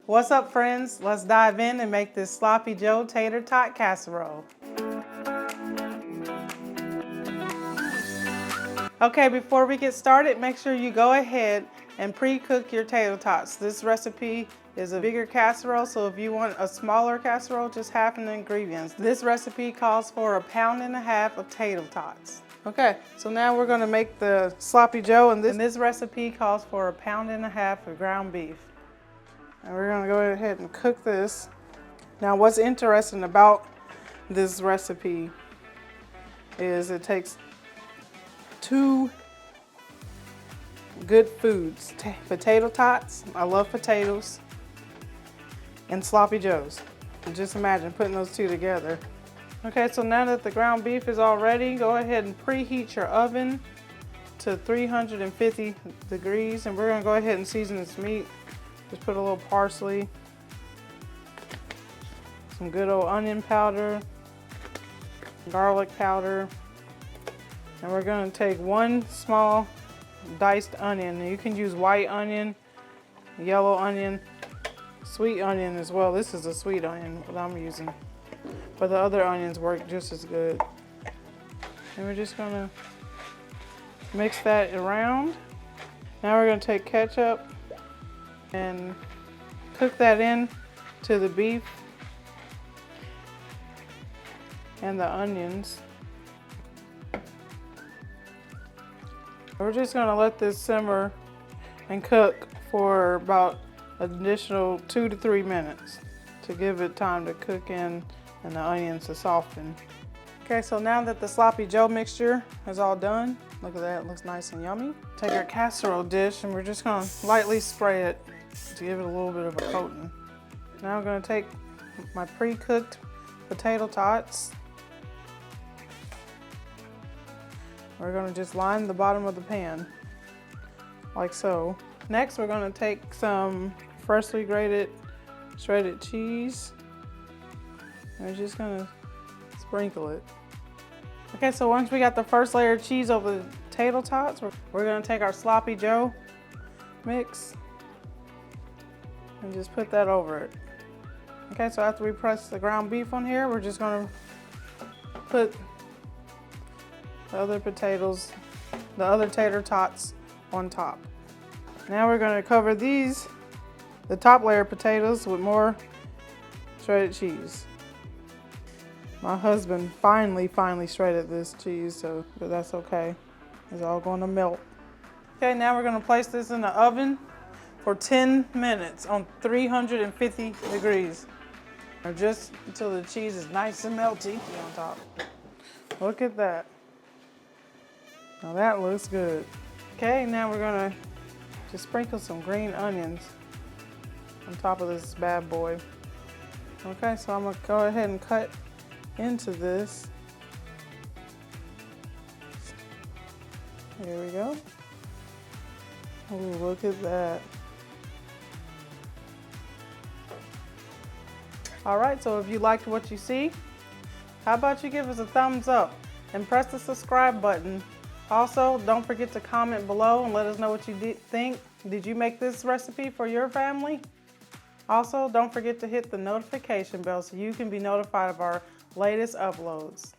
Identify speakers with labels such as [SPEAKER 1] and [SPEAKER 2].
[SPEAKER 1] What's up, friends? Let's dive in and make this Sloppy Joe tater tot casserole. Okay, before we get started, make sure you go ahead and pre-cook your tater tots. This recipe is a bigger casserole, so if you want a smaller casserole, just half the ingredients. This recipe calls for 1.5 pounds of tater tots. Okay, so now we're gonna make the Sloppy Joe, and this recipe calls for 1.5 pounds of ground beef. And we're gonna go ahead and cook this. Now what's interesting about this recipe is it takes two good foods. Potato tots, I love potatoes, and Sloppy Joes. And just imagine putting those two together. Okay, so now that the ground beef is all ready, go ahead and preheat your oven to 350 degrees, and we're gonna go ahead and season this meat. Just put a little parsley, some good old onion powder, garlic powder, and we're gonna take one small diced onion. You can use white onion, yellow onion, sweet onion as well. This is a sweet onion that I'm using, but the other onions work just as good. And we're just gonna mix that around. Now we're gonna take ketchup and cook that in to the beef and the onions. We're just gonna let this simmer and cook for about an additional 2 to 3 minutes to give it time to cook in and the onions to soften. Okay, so now that the Sloppy Joe mixture is all done, look at that, it looks nice and yummy. Take our casserole dish and we're just gonna lightly spray it to give it a little bit of a coating. Now I'm gonna take my pre-cooked potato tots. We're gonna just line the bottom of the pan, like so. Next, we're gonna take some freshly grated shredded cheese. And we're just gonna sprinkle it. Okay, so once we got the first layer of cheese over the potato tots, we're gonna take our Sloppy Joe mix and just put that over it. Okay, so after we press the ground beef on here, we're just gonna put the other potatoes, the other tater tots on top. Now we're gonna cover these, the top layer of potatoes, with more shredded cheese. My husband finally shredded this cheese, but that's okay. It's all gonna melt. Okay, now we're gonna place this in the oven for 10 minutes on 350 degrees. Or just until the cheese is nice and melty on top. Look at that. Now that looks good. Okay, now we're gonna just sprinkle some green onions on top of this bad boy. Okay, so I'm gonna go ahead and cut into this. Here we go. Oh, look at that. All right, so if you liked what you see, how about you give us a thumbs up and press the subscribe button. Also, don't forget to comment below and let us know what you think. Did you make this recipe for your family? Also, don't forget to hit the notification bell so you can be notified of our latest uploads.